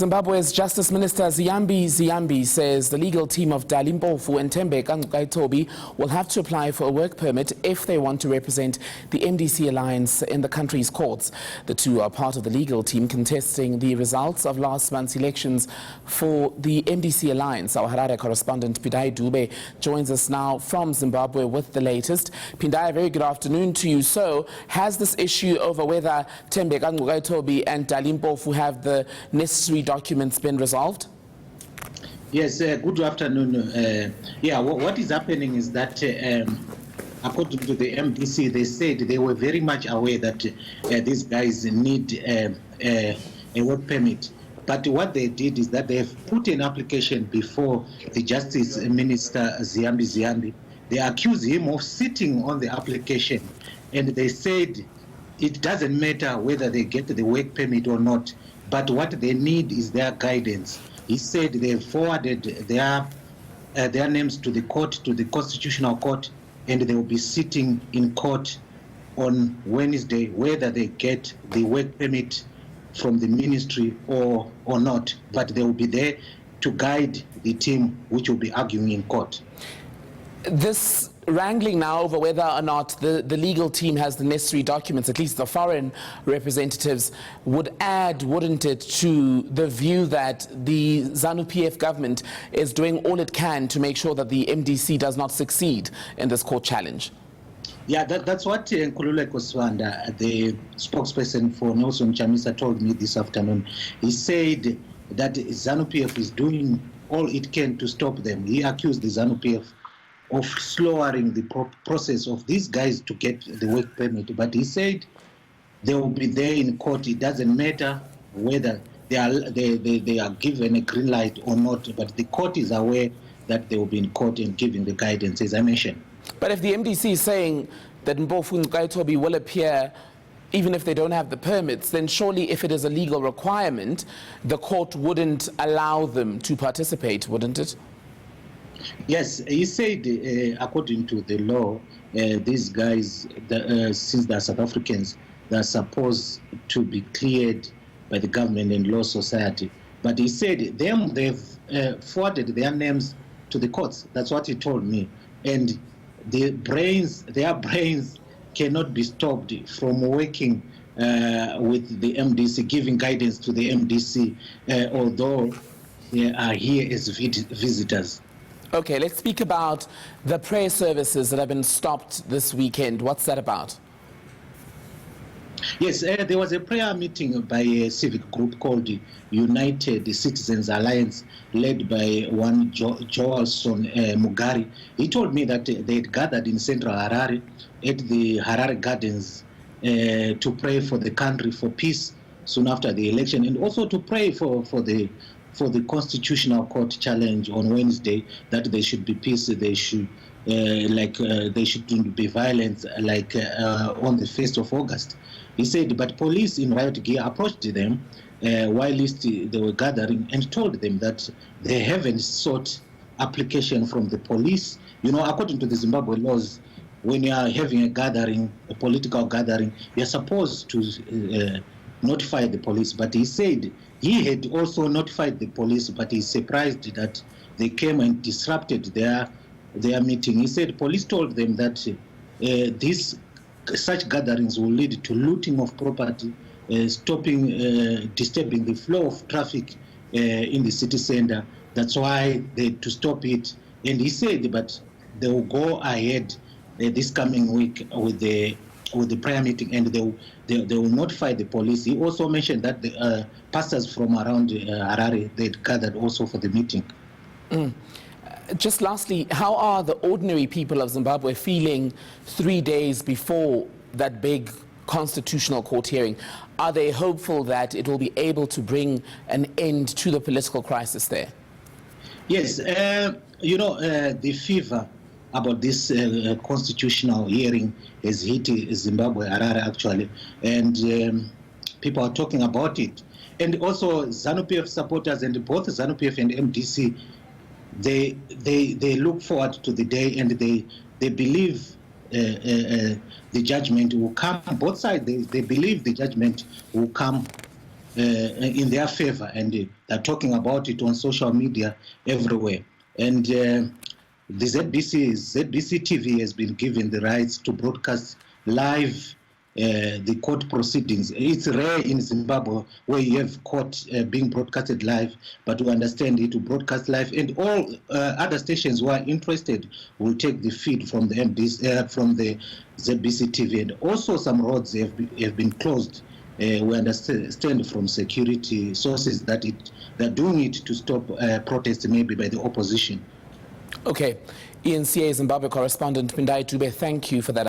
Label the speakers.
Speaker 1: Zimbabwe's Justice Minister Ziyambi says the legal team of Dalimpofu and Toby will have to apply for a work permit if they want to represent the MDC alliance in the country's courts. The two are part of the legal team contesting the results of last month's elections for the MDC alliance. Our Harare Correspondent Pindai Dube joins us now from Zimbabwe with the latest. Pindai, very good afternoon to you. So, has this issue over whether Toby and Dalimpofu have the necessary documents been resolved?
Speaker 2: Yes, good afternoon. What is happening is that according to the MDC, they said they were very much aware that these guys need a work permit. But what they did is that they have put an application before the Justice Minister Ziyambi. They accused him of sitting on the application, and they said it doesn't matter whether they get the work permit or not, but what they need is their guidance. He said they forwarded their names to the court, to the Constitutional Court, and they will be sitting in court on Wednesday, whether they get the work permit from the ministry or not. But they will be there to guide the team which will be arguing in court.
Speaker 1: This wrangling now over whether or not the legal team has the necessary documents, at least the foreign representatives, would add, wouldn't it, to the view that the ZANU-PF government is doing all it can to make sure that the MDC does not succeed in this court challenge?
Speaker 2: Yeah, that's what Nkululeko Swanda, the spokesperson for Nelson Chamisa, told me this afternoon. He said that ZANU-PF is doing all it can to stop them. He accused the ZANU-PF of slowing the process of these guys to get the work permit. But he said they will be there in court. It doesn't matter whether they are given a green light or not, but the court is aware that they will be in court and giving the guidance, as I mentioned.
Speaker 1: But if the MDC is saying that Mpofu Nkaitobi will appear even if they don't have the permits, then surely if it is a legal requirement, the court wouldn't allow them to participate, wouldn't it?
Speaker 2: Yes, he said, according to the law, these guys, since they're South Africans, they're supposed to be cleared by the government and law society. But he said they've forwarded their names to the courts. That's what he told me. And their brains cannot be stopped from working with the MDC, giving guidance to the MDC, although they are here as visitors.
Speaker 1: Okay, let's speak about the prayer services that have been stopped this weekend. What's that about? Yes,
Speaker 2: there was a prayer meeting by a civic group called United Citizens Alliance, led by one Joelson Mugari. He told me that they had gathered in central Harare at the Harare Gardens to pray for the country, for peace soon after the election, and also to pray for the Constitutional Court challenge on Wednesday, that there should be peace, they should they shouldn't be violence like on the 1st of August. He said, but police in riot gear approached them while they were gathering and told them that they haven't sought application from the police. You know, according to the Zimbabwe laws, when you are having a gathering, a political gathering, you're supposed to notify the police. But he said he had also notified the police, but he's surprised that they came and disrupted their meeting. He said police told them that such gatherings will lead to looting of property, disturbing the flow of traffic in the city center. That's why they had to stop it. And he said, but they will go ahead this coming week with the prayer meeting, and they will notify the police. He also mentioned that the pastors from around Harare, they gathered also for the meeting.
Speaker 1: Just lastly, how are the ordinary people of Zimbabwe feeling 3 days before that big constitutional court hearing? Are they hopeful that it will be able to bring an end to the political crisis there?
Speaker 2: Yes, the fever about this constitutional hearing has hit Zimbabwe, Harare actually, and people are talking about it. And also ZANU-PF supporters, and both ZANU-PF and MDC, they look forward to the day, and they believe the judgment will come. Both sides, they believe the judgment will come in their favor, and they're talking about it on social media everywhere. And the ZBC TV has been given the rights to broadcast live the court proceedings. It's rare in Zimbabwe where you have court being broadcasted live, but we understand it to broadcast live, and all other stations who are interested will take the feed from the MDC, from the ZBC TV. And also some roads have been closed. We understand from security sources that they're doing it to stop protests maybe by the opposition.
Speaker 1: Okay. eNCA Zimbabwe correspondent Pindai Dube, thank you for that.